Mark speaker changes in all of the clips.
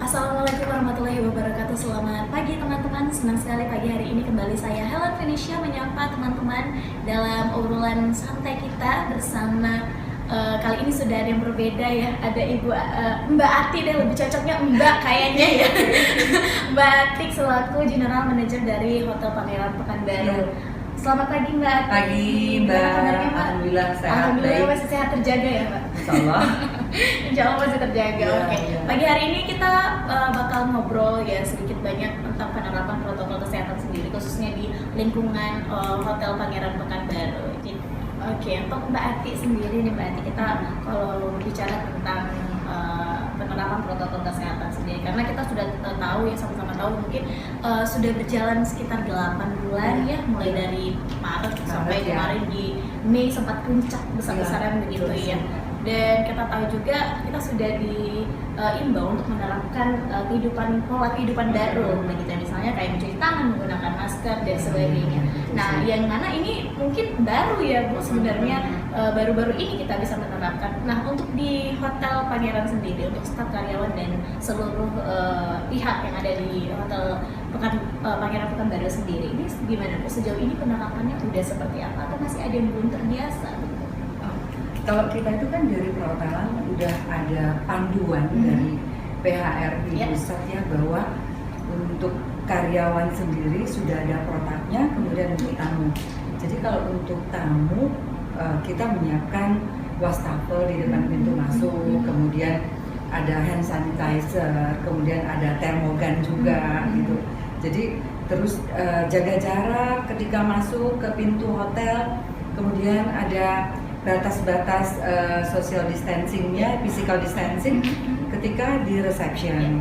Speaker 1: Assalamualaikum warahmatullahi wabarakatuh. Selamat pagi teman-teman. Senang sekali pagi hari ini kembali saya Helen Venetia menyapa teman-teman dalam obrolan santai kita bersama kali ini sudah ada yang berbeda ya. Ada Ibu Mbak Ati deh, lebih cocoknya Mbak kayaknya ya. Mbak Ati selaku General Manager dari Hotel Pangeran Pekanbaru. Selamat pagi Mbak Ati.
Speaker 2: Pagi Mbak. Alhamdulillah sehat.
Speaker 1: Alhamdulillah masih sehat terjaga ya Mbak.
Speaker 2: Insyaallah.
Speaker 1: Insyaallah masih terjaga.
Speaker 2: Ya,
Speaker 1: Oke.
Speaker 2: ya.
Speaker 1: Pagi hari ini kita bakal ngobrol ya sedikit banyak tentang penerapan protokol kesehatan sendiri khususnya di lingkungan Hotel Pangeran Pekanbaru. Oke, untuk Mbak Ati sendiri nih Mbak Ati, kita kalau bicara tentang penerapan protokol kesehatan sendiri, karena kita sudah tahu ya, sama-sama tahu mungkin sudah berjalan sekitar 8 bulan ya, mulai dari Maret sampai
Speaker 2: ya.
Speaker 1: kemarin di Mei sempat puncak besar-besaran begitu ya. Dan kita tahu juga kita sudah diimbau untuk menerapkan pola kehidupan baru, begitu misalnya kayak mencuci tangan, menggunakan masker dan sebagainya. Nah, yang mana ini mungkin baru ya Bu sebenarnya, baru-baru ini kita bisa menerapkan. Nah, untuk di Hotel Pangeran sendiri, untuk staf karyawan dan seluruh pihak yang ada di Hotel Pangeran Pekanbaru sendiri, ini gimana Bu? Sejauh ini penerapannya udah seperti apa atau masih ada yang belum terbiasa?
Speaker 2: Kalau kita itu kan dari perhotelan udah ada panduan dari PHRI pusat ya, bahwa untuk karyawan sendiri sudah ada protapnya, kemudian untuk tamu. Jadi kalau untuk tamu kita menyiapkan wastafel di depan pintu masuk, kemudian ada hand sanitizer, kemudian ada termogan juga gitu. Jadi terus jaga jarak ketika masuk ke pintu hotel, kemudian ada batas-batas social distancingnya, physical distancing ketika di reception.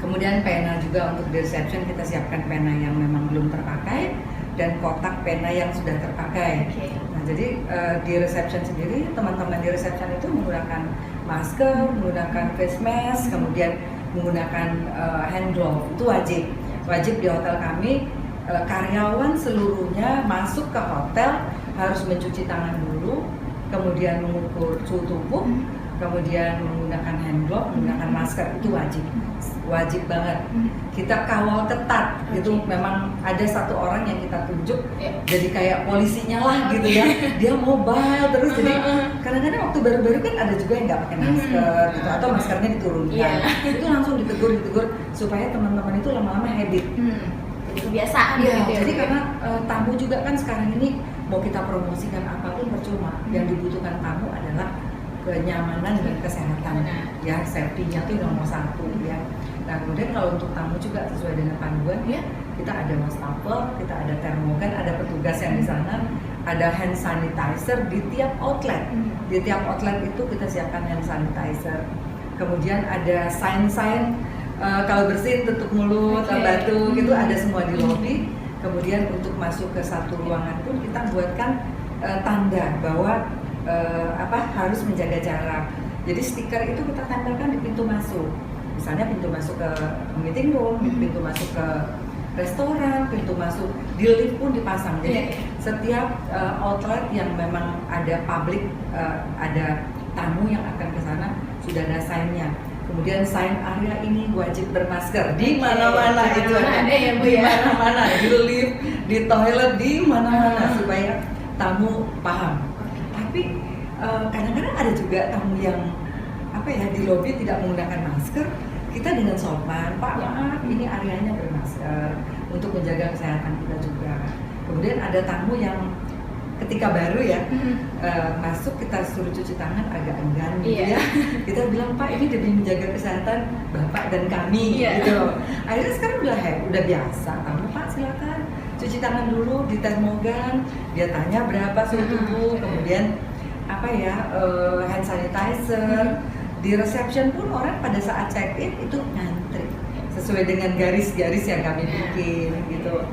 Speaker 2: Kemudian pena juga untuk di reception kita siapkan pena yang memang belum terpakai dan kotak pena yang sudah terpakai. Nah, jadi di reception sendiri, teman-teman di reception itu menggunakan masker, menggunakan face mask, kemudian menggunakan hand glove, itu wajib di hotel kami. Karyawan seluruhnya masuk ke hotel harus mencuci tangan dulu, kemudian mengukur suhu tubuh, kemudian menggunakan hand glove, menggunakan masker, itu wajib banget. Kita kawal ketat gitu. Memang ada satu orang yang kita tunjuk jadi kayak polisinya lah gitu ya, dia mobile terus. Jadi kadang-kadang waktu baru-baru kan ada juga yang nggak pakai masker gitu, atau maskernya diturunkan, itu langsung ditegur supaya teman-teman itu lama-lama habit.
Speaker 1: Kebiasaan
Speaker 2: ya,
Speaker 1: gitu.
Speaker 2: Jadi karena tamu juga kan sekarang ini mau kita promosikan apapun percuma. Yang dibutuhkan tamu adalah kenyamanan dan kesehatan. Ya, safety-nya itu nomor 1 ya. Nah, kemudian kalau untuk tamu juga sesuai dengan panduan ya, kita ada wastafel, kita ada termogan, ada petugas yang di sana, ada hand sanitizer di tiap outlet. Di tiap outlet itu kita siapkan hand sanitizer. Kemudian ada sign-sign kalau bersin tutup mulut, batuk, itu ada semua di lobby. Kemudian untuk masuk ke satu ruangan pun kita buatkan tanda bahwa harus menjaga jarak. Jadi stiker itu kita tempelkan di pintu masuk. Misalnya pintu masuk ke meeting room, pintu masuk ke restoran, pintu masuk di lift pun dipasang. Jadi setiap outlet yang memang ada public, ada tamu yang akan ke sana, sudah ada sign-nya. Kemudian sign area ini wajib bermasker di mana-mana, itu ada ya Bu, di mana-mana, di lift, di toilet, di mana-mana, supaya tamu paham. Tapi kadang-kadang ada juga tamu yang di lobi tidak menggunakan masker. Kita dengan sopan, Pak maaf ini areanya bermasker untuk menjaga kesehatan kita juga. Kemudian ada tamu yang ketika baru ya masuk, kita suruh cuci tangan agak enggan gitu ya. Kita bilang, Pak ini demi menjaga kesehatan Bapak dan kami gitu. Akhirnya sekarang udah biasa, tamu Pak silakan cuci tangan dulu di termogan, dia tanya berapa suhu tubuh, kemudian hand sanitizer. Di reception pun orang pada saat check in itu ngantri sesuai dengan garis-garis yang kami bikin gitu.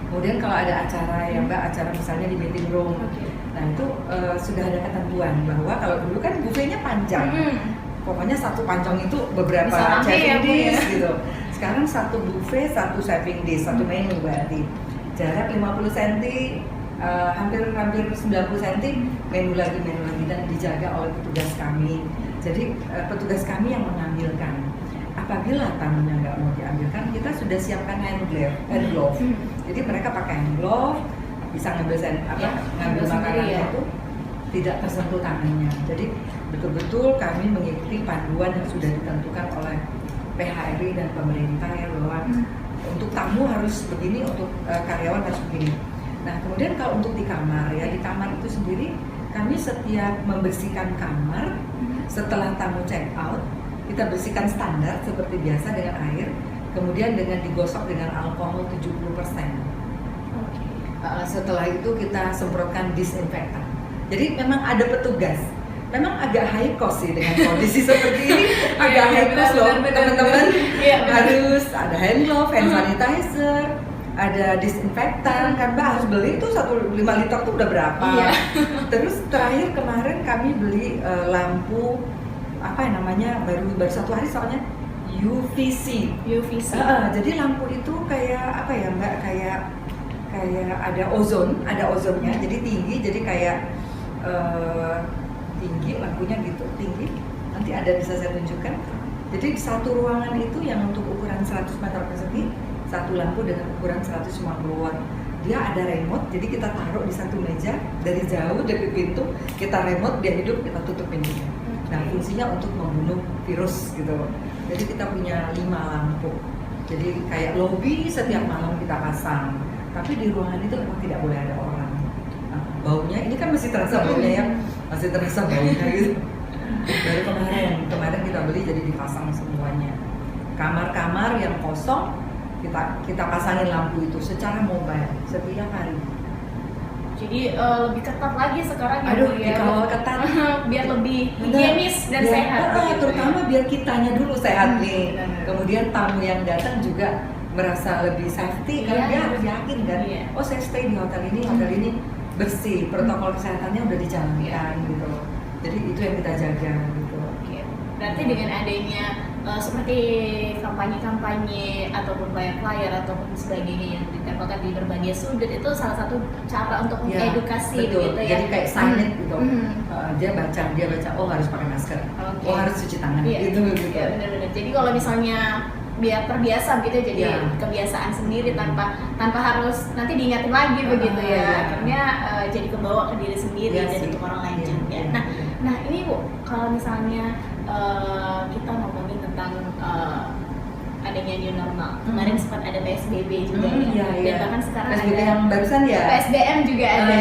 Speaker 2: Kemudian kalau ada acara ya Mbak, acara misalnya di meeting room, nah itu sudah ada ketentuan bahwa kalau dulu kan buffetnya panjang, pokoknya satu pancong itu beberapa serving dish gitu. Sekarang satu buffet, satu serving dish, satu menu berarti jarak 50 cm, hampir 90 cm, menu lagi dan dijaga oleh petugas kami. Jadi petugas kami yang mengambil diambilkan. Apabila tamunya nggak mau diambilkan, kita sudah siapkan hand glove. Jadi mereka pakai hand glove, bisa ngambil ngambil makanannya itu tidak tersentuh tangannya. Jadi betul-betul kami mengikuti panduan yang sudah ditentukan oleh PHRI dan pemerintah ya, bahwa untuk tamu harus begini, untuk karyawan harus begini. Nah kemudian kalau untuk di kamar ya, di kamar itu sendiri kami setiap membersihkan kamar setelah tamu check out, kita bersihkan standar seperti biasa dengan air, kemudian dengan digosok dengan alkohol 70%. Setelah itu kita semprotkan disinfektan. Jadi memang ada petugas. Memang agak high cost sih dengan kondisi seperti ini, agak high cost loh teman-teman. Harus ada hand glove, hand sanitizer, ada disinfektan, kan Mbak harus beli itu 5 liter tuh udah berapa. Terus terakhir kemarin kami beli lampu apa namanya, baru 1 hari soalnya, UVC. Jadi lampu itu kayak apa ya Mbak, kayak ada ozonnya, jadi tinggi, jadi kayak tinggi lampunya gitu, tinggi. Nanti bisa saya tunjukkan. Jadi di satu ruangan itu yang untuk ukuran 100 meter persegi, satu lampu dengan ukuran 150 watt. Dia ada remote, jadi kita taruh di satu meja, dari jauh dari pintu kita remote, dia hidup, kita tutup pintunya. Nah fungsinya untuk membunuh virus gitu. Jadi kita punya 5 lampu. Jadi kayak lobby setiap malam kita pasang. Tapi di ruangan itu memang tidak boleh ada orang. Nah, baunya ini kan masih terasa baunya ya, masih terasa baunya gitu. Dari kemarin kita beli, jadi dipasang semuanya. Kamar-kamar yang kosong kita pasangin lampu itu secara mobile setiap hari.
Speaker 1: Jadi lebih ketat lagi sekarang ya.
Speaker 2: Dikawal ketat
Speaker 1: biar lebih higienis dan sehat.
Speaker 2: Terutama biar kitanya dulu sehat nih. Kemudian tamu yang datang juga merasa lebih safety, karena dia harus yakin kan, oh saya stay di hotel ini bersih, protokol kesehatannya udah dijalankan gitu. Jadi itu yang kita jaga gitu.
Speaker 1: Berarti dengan adanya seperti kampanye-kampanye ataupun flyer ataupun sebagainya yang ditempelkan di berbagai sudut, itu salah satu cara untuk mengedukasi
Speaker 2: betul.
Speaker 1: Gitu ya.
Speaker 2: Jadi kayak sign gitu. Dia baca oh harus pakai masker, oh harus cuci tangan gitu.
Speaker 1: Iya benar-benar. Jadi kalau misalnya biar terbiasa gitu, jadi kebiasaan sendiri tanpa harus nanti diingatin lagi begitu ya. Akhirnya jadi kebawa ke diri sendiri dan untuk orang lain juga. Nah ini Bu, kalau misalnya kita ngomongin tentang adanya new normal, kemarin sempat ada PSBB juga dan bahkan sekarang
Speaker 2: PSBB
Speaker 1: ada
Speaker 2: yang barusan ya,
Speaker 1: PSBM juga ada,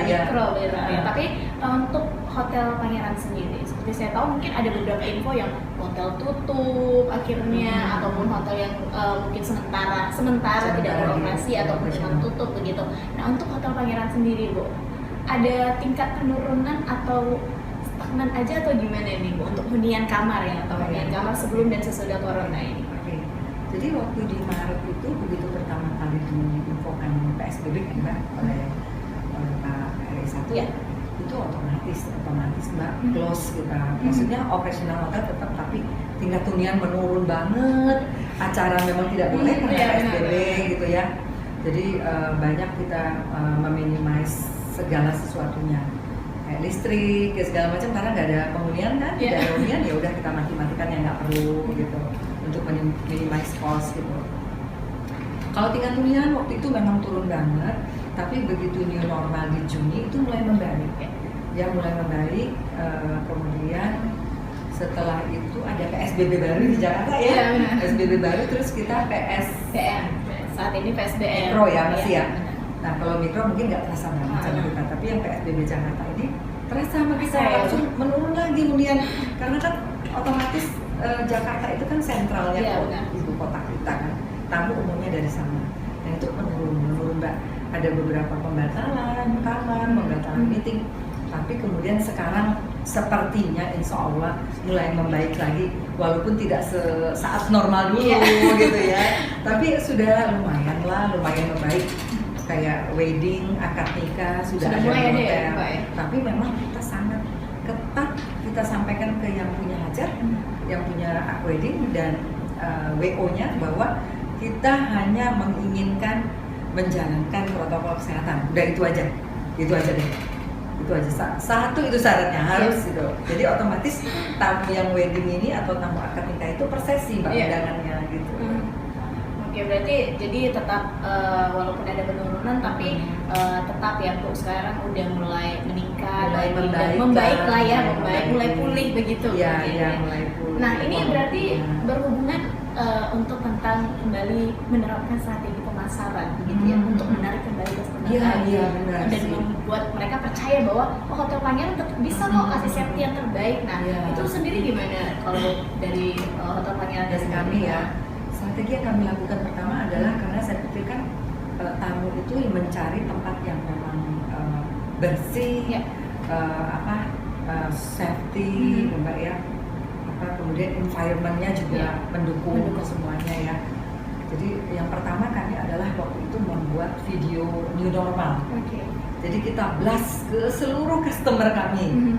Speaker 1: mikro gitu ya. Tapi untuk Hotel Pangeran sendiri, seperti saya tahu mungkin ada beberapa info yang hotel tutup akhirnya, ataupun hotel yang mungkin sementara tidak beroperasi ataupun memang tutup begitu. Nah untuk Hotel Pangeran sendiri Bu, ada tingkat penurunan atau stagnan aja atau gimana nih Bu untuk hunian kamar ya, atau hunian kamar sebelum dan sesudah corona ini?
Speaker 2: Jadi waktu di Maret itu begitu pertama kali diinfokan PSBB kan oleh Pak RI1, itu otomatis Mbak close kita. Maksudnya operasional hotel tetap, tapi tingkat hunian menurun banget. Acara memang tidak boleh karena PSBB gitu ya. Jadi banyak kita meminimize segala sesuatunya, kayak listrik, kayak segala macam, karena nggak ada penghunian kan, tidak ada hunian, ya udah kita mati-matikan yang nggak perlu gitu, untuk minimize cost gitu. Kalau tingkat hunian waktu itu memang turun banget, tapi begitu new normal di Juni itu mulai membaik, kemudian setelah itu ada PSBB baru di Jakarta PSBB baru, terus kita PSBM,
Speaker 1: saat ini PSBM
Speaker 2: mikro ya masih ya. Nah kalau mikro mungkin nggak terasa banget sama kita, tapi yang PSBB Jakarta ini terasa sama kita, langsung menurun lagi hunian, karena kan otomatis Jakarta itu kan sentralnya ibu kota kita kan, tamu umumnya dari sana, dan itu menurun Mbak. Ada beberapa pembatalan kamar, pembatalan meeting, tapi kemudian sekarang sepertinya insya Allah mulai membaik lagi, walaupun tidak saat normal dulu gitu ya, tapi sudah lumayan membaik. Kayak wedding, akad nikah sudah ada di hotel, tapi memang kita sangat ketat, kita sampaikan ke yang punya hajat, yang punya wedding dan WO-nya, bahwa kita hanya menginginkan menjalankan protokol kesehatan, udah itu aja deh. Itu aja, satu itu syaratnya harus gitu. Jadi otomatis tamu yang wedding ini atau tamu akad nikah itu per sesi Mbak undangannya gitu.
Speaker 1: Oke, berarti jadi tetap walaupun ada penurunan tapi tetap ya untuk sekarang udah mulai meningkat, membaik lah ya, mulai pulih begitu.
Speaker 2: Iya, mulai pulih.
Speaker 1: Nah, ini berarti berhubungan untuk tentang kembali menerapkan strategi pemasaran begitu ya, untuk menarik kembali customer
Speaker 2: benar
Speaker 1: dan
Speaker 2: sih.
Speaker 1: membuat mereka percaya bahwa Hotel Pangeran tetap bisa kok kasih safety yang terbaik. Nah, itu sendiri gimana kalau dari Hotel Pangeran
Speaker 2: Dari kami ya? Strategi yang kami lakukan pertama adalah karena saya pikir kan tamu itu mencari tempat yang memang bersih, safety, Mbak ya. Kemudian environment-nya juga mendukung semuanya ya. Jadi yang pertama kami adalah waktu itu membuat video new normal. Jadi kita blast ke seluruh customer kami.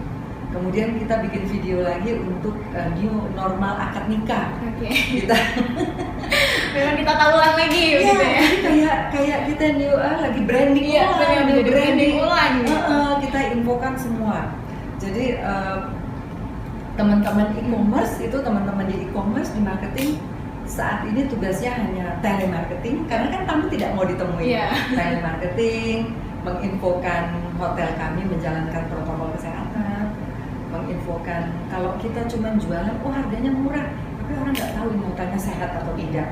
Speaker 2: Kemudian kita bikin video lagi untuk new normal akad nikah. Kita
Speaker 1: memang kita tahuan lagi gitu ya.
Speaker 2: Kayak kita new lagi branding
Speaker 1: ulang.
Speaker 2: Kita infokan semua. Jadi teman-teman e-commerce itu teman-teman di e-commerce di marketing saat ini tugasnya hanya telemarketing karena kan tamu tidak mau ditemui. Telemarketing, menginfokan hotel kami menjalankan protokol kesehatan, menginfokan kalau kita cuma jualan, harganya murah, tapi orang nggak tahu ini hotelnya sehat atau tidak,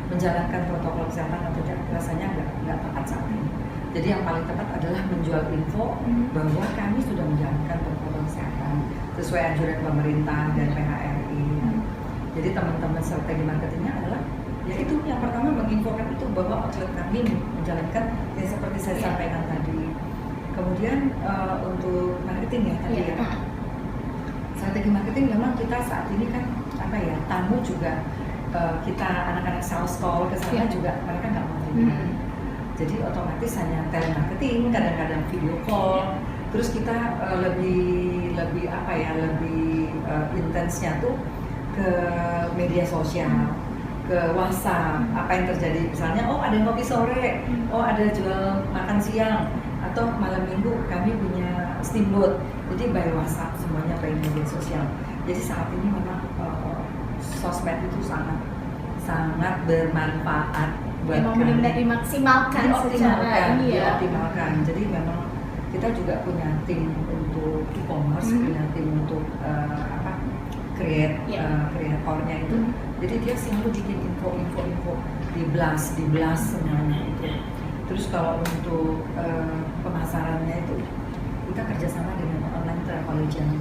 Speaker 2: menjalankan protokol kesehatan atau tidak, rasanya nggak tepat saat ini. Jadi yang paling tepat adalah menjual info bahwa kami sudah menjalankan protokol kesehatan sesuai anjuran pemerintah dan PHRI. Jadi teman-teman strategi marketingnya adalah yaitu yang pertama menginfokan itu bahwa outlet kami menjalankan yang seperti saya sampaikan tadi. Kemudian untuk marketing ya tadi ya. Strategi marketing memang kita saat ini kan tamu juga kita anak-anak sales call ke sana juga mereka nggak mau terima. Jadi otomatis hanya telemarketing, kadang-kadang video call. Terus kita lebih intensnya tuh ke media sosial, ke WhatsApp. Apa yang terjadi misalnya, ada ngopi sore, ada jual makan siang, atau malam minggu kami punya steamboat. Jadi by WhatsApp semuanya by media sosial. Jadi saat ini memang sosmed itu sangat bermanfaat buat kami.
Speaker 1: Dimaksimalkan secara
Speaker 2: dioptimalkan. Jadi memang kita juga punya tim untuk e-commerce, punya tim untuk kreatornya itu. Jadi dia selalu bikin info, di blast semuanya itu. Terus kalau untuk pemasarannya itu kita kerjasama dengan online travel agent.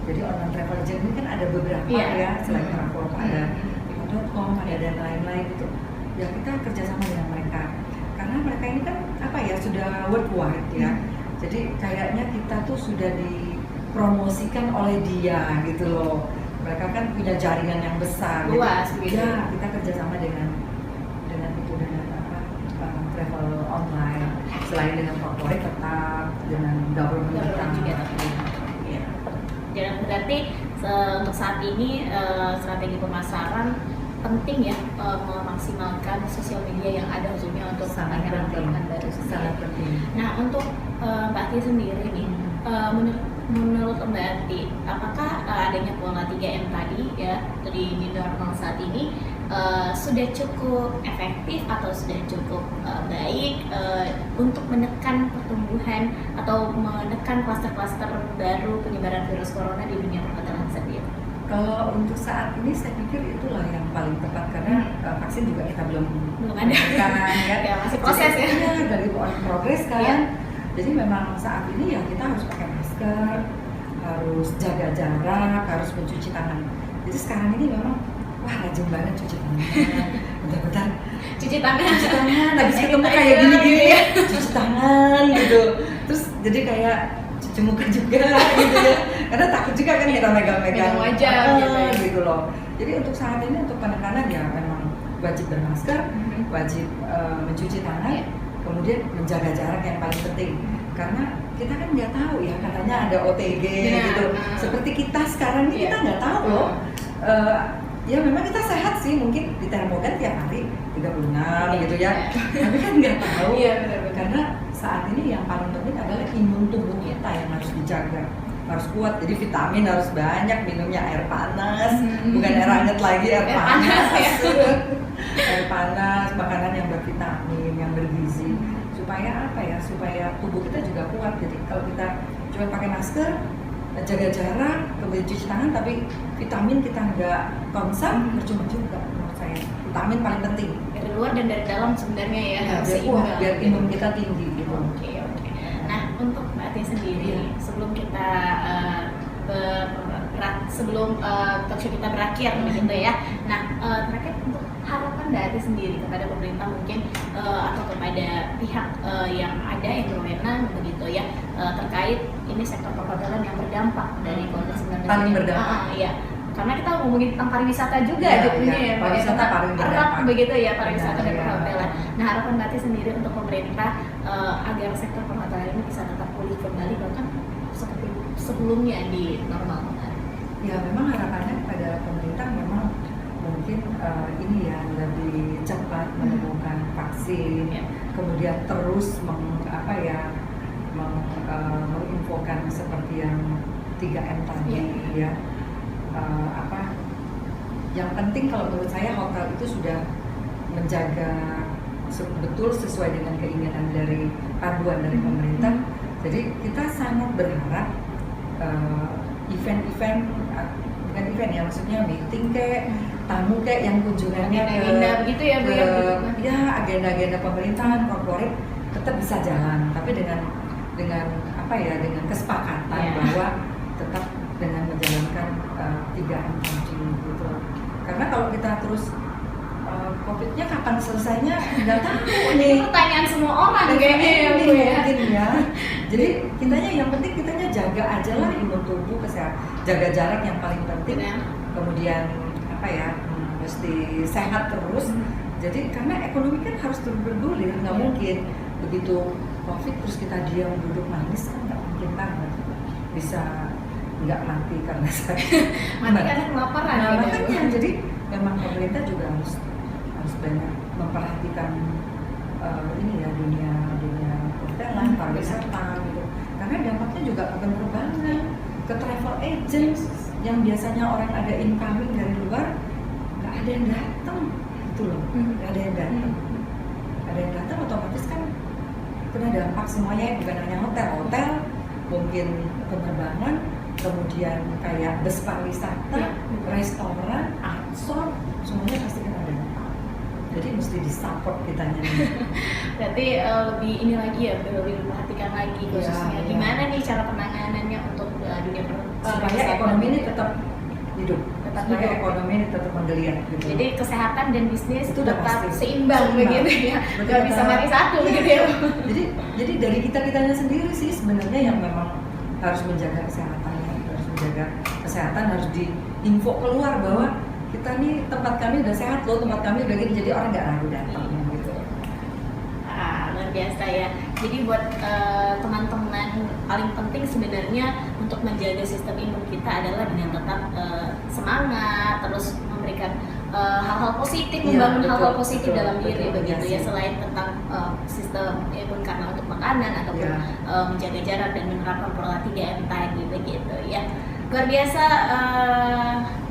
Speaker 2: Jadi online travel agent ini kan ada beberapa ya, selain Traveloka ada Tiket.com, ada dan lain-lain itu. Ya kita kerjasama dengan mereka. Karena mereka ini kan sudah worldwide ya. Jadi kayaknya kita tuh sudah dipromosikan oleh dia gitu loh. Mereka kan punya jaringan yang besar.
Speaker 1: Luas gitu.
Speaker 2: Ya, kita kerjasama dengan travel online. Selain dengan corporate tetap dengan government
Speaker 1: juga tetap. Dan berarti untuk saat ini strategi pemasaran penting ya, memaksimalkan sosial media yang ada khususnya untuk Pangeran baru.
Speaker 2: Sangat penting.
Speaker 1: Nah, untuk Mbak Ati sendiri nih, menurut Mbak Ati, apakah adanya pola 3M tadi ya di new normal saat ini sudah cukup efektif atau sudah cukup baik untuk menekan pertumbuhan atau menekan klaster-klaster baru penyebaran virus corona di dunia perhotelan sendiri?
Speaker 2: Kalau untuk saat ini saya pikir itulah yang paling tepat karena vaksin juga kita belum
Speaker 1: ada
Speaker 2: kan,
Speaker 1: ya masih proses ya.
Speaker 2: Dari progres kan. Jadi memang saat ini ya kita harus pakai masker, harus jaga jarak, harus mencuci tangan. Jadi sekarang ini memang rajin banget cuci tangan. Bentar-bentar
Speaker 1: cuci tangan
Speaker 2: habis ketemu kayak gini-gini ya, cuci tangan gitu. Terus jadi kayak cuci muka juga gitu ya. Karena takut juga kan kita megang-megang
Speaker 1: wajah
Speaker 2: gitu loh. Jadi untuk saat ini untuk penekanan ya memang wajib bermasker, wajib mencuci tangan, kemudian menjaga jarak yang paling penting. Karena kita kan nggak tahu ya, katanya ada OTG gitu. Seperti kita sekarang ini kita nggak tahu loh. Ya memang kita sehat sih, mungkin di termogan tiap hari 36 gitu ya. Tapi kan nggak tahu.
Speaker 1: Iya, benar-benar.
Speaker 2: Karena saat ini yang paling penting adalah imun tubuh kita yang harus dijaga, harus kuat. Jadi vitamin harus banyak, minumnya air panas, bukan air hangat lagi, air panas. Air panas, makanan yang bervitamin, yang bergizi. Supaya apa ya? Supaya tubuh kita juga kuat. Jadi kalau kita cuma pakai masker, jaga jarak, kemudian cuci tangan, tapi vitamin kita nggak konsum, percuma juga menurut saya. Vitamin paling penting.
Speaker 1: Dari luar dan dari dalam sebenarnya ya, harus
Speaker 2: biar kuat,
Speaker 1: seimbang.
Speaker 2: biar imun kita tinggi gitu.
Speaker 1: Oke. Nah, untuk Mbak Ati sendiri, sebelum kita sebelum talk show kita berakhir begitu ya. Nah, terakhir untuk harapan Mbak Ati sendiri kepada pemerintah mungkin atau kepada pihak yang ada yang berwenang begitu ya, terkait ini sektor perhotelan yang berdampak dari COVID-19
Speaker 2: Paling
Speaker 1: ini.
Speaker 2: berdampak.
Speaker 1: Iya. Karena kita ngomongin tentang pariwisata juga
Speaker 2: Iya,
Speaker 1: jadinya
Speaker 2: iya.
Speaker 1: ya, Mbak.
Speaker 2: Pariwisata
Speaker 1: Tentang
Speaker 2: paling
Speaker 1: erat
Speaker 2: berdampak.
Speaker 1: begitu ya, pariwisata
Speaker 2: Iya,
Speaker 1: dan
Speaker 2: iya.
Speaker 1: perhotelan. Nah, harapan Mbak Ati sendiri untuk pemerintah agar sektor perhotelan ini bisa tetap pulih kembali bahkan seperti sebelumnya di normal.
Speaker 2: Ya memang harapannya pada pemerintah memang mungkin ini ya lebih cepat menemukan vaksin,
Speaker 1: Ya.
Speaker 2: kemudian terus menginfokan seperti yang 3M tadi ya. Yang penting kalau menurut saya hotel itu sudah menjaga betul sesuai dengan keinginan dari panduan dari pemerintah. Jadi kita sangat berharap event-event, bukan event ya, maksudnya meeting kayak tamu kayak yang kunjungannya
Speaker 1: Agenda begitu ya, Bu, ya, begitu.
Speaker 2: ya agenda-agenda pemerintahan corporate tetap bisa jalan, tapi dengan dengan kesepakatan bahwa tetap dengan menjalankan 3M tadi gitu. Karena kalau kita terus COVID-nya kapan selesainya nggak tahu nih.
Speaker 1: Pertanyaan semua orang kayaknya ya, Bu ya.
Speaker 2: Mungkin ya. Jadi yang penting kitanya jaga aja lah imun tubuh, kesehatan, jaga jarak yang paling penting.
Speaker 1: Benar.
Speaker 2: Kemudian mesti sehat terus. Jadi karena ekonomi kan harus terus bergulir, nggak mungkin begitu COVID terus kita diam duduk manis kan nggak mungkin banget. Bisa nggak mati karena sakit.
Speaker 1: Mati karena kelaparan.
Speaker 2: Nah,
Speaker 1: gitu.
Speaker 2: makanya jadi memang pemerintah juga harus banyak memperhatikan ini ya dunia perhotelan, pariwisata gitu. Karena dampaknya juga ke penerbangan, ke travel agent yang biasanya orang ada incoming dari luar, nggak ada yang datang gitu loh, nggak ada yang datang. Ada yang datang otomatis kan kena dampak semuanya, bukan hanya hotel, mungkin penerbangan, kemudian kayak bus pariwisata, restoran, ansor, semuanya pasti kena dampak. Jadi mesti disupport kitanya nih.
Speaker 1: Berarti lebih ini lagi ya, lebih diperhatikan lagi khususnya gimana nih cara penanganannya untuk dunia
Speaker 2: supaya ekonomi ini tetap hidup, supaya
Speaker 1: hidup.
Speaker 2: ekonomi ini tetap menggeliat gitu.
Speaker 1: Jadi kesehatan dan bisnis
Speaker 2: Itu udah
Speaker 1: tetap
Speaker 2: pasti.
Speaker 1: seimbang begitu ya, nggak bisa mati satu begitu ya.
Speaker 2: Jadi dari kitanya sendiri sih sebenarnya yang memang harus menjaga kesehatannya, harus diinfo keluar bahwa kita nih tempat kami udah sehat loh, tempat kami udah gini, jadi orang nggak ragu datang gitu.
Speaker 1: Luar biasa ya. Jadi buat teman-teman paling penting sebenarnya untuk menjaga sistem imun kita adalah dengan tetap semangat, terus memberikan hal-hal positif, membangun hal-hal positif dalam diri begitu ya, selain tentang sistem imun karena untuk makanan ataupun menjaga jarak dan menerapkan pola 3M tadi begitu ya. Luar biasa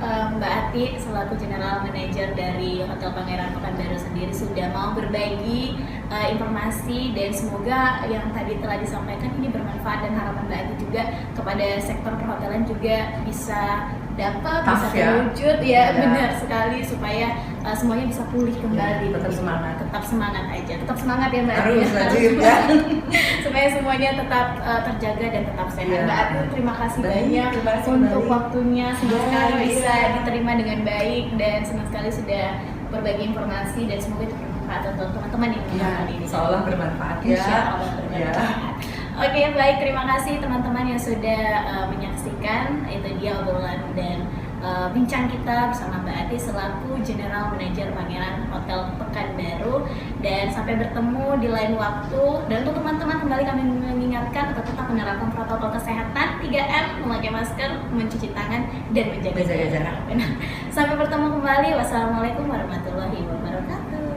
Speaker 1: Mbak Ati selaku General Manager dari Hotel Pangeran Pekanbaru sendiri sudah mau berbagi informasi, dan semoga yang tadi telah disampaikan ini bermanfaat, dan harapan Mbak Ati juga kepada sektor perhotelan juga bisa dapat, bisa terwujud ya, benar sekali, supaya semuanya bisa pulih kembali.
Speaker 2: Tetap semangat.
Speaker 1: Tetap semangat aja, tetap semangat ya Mbak Ati.
Speaker 2: Harus wajib ya.
Speaker 1: Supaya semuanya tetap terjaga dan tetap sehat. Mbak Ati terima kasih banyak untuk waktunya, senang sekali bisa diterima dengan baik, dan senang sekali sudah berbagi informasi, dan semoga itu bermanfaat untuk teman-teman yang menonton ini.
Speaker 2: Insyaallah bermanfaat ya.
Speaker 1: Insyaallah bermanfaat. Oke, baik, terima kasih teman-teman yang sudah menyaksikan. Itu dia obrolan dan bincang kita bersama Mbak Ati selaku General Manager Pangeran Hotel Pekanbaru. Dan sampai bertemu di lain waktu. Dan untuk teman-teman, kembali kami mengingatkan untuk tetap menerapkan protokol kesehatan 3M, memakai masker, mencuci tangan, dan menjaga jarak. Sampai bertemu kembali. Wassalamualaikum warahmatullahi wabarakatuh.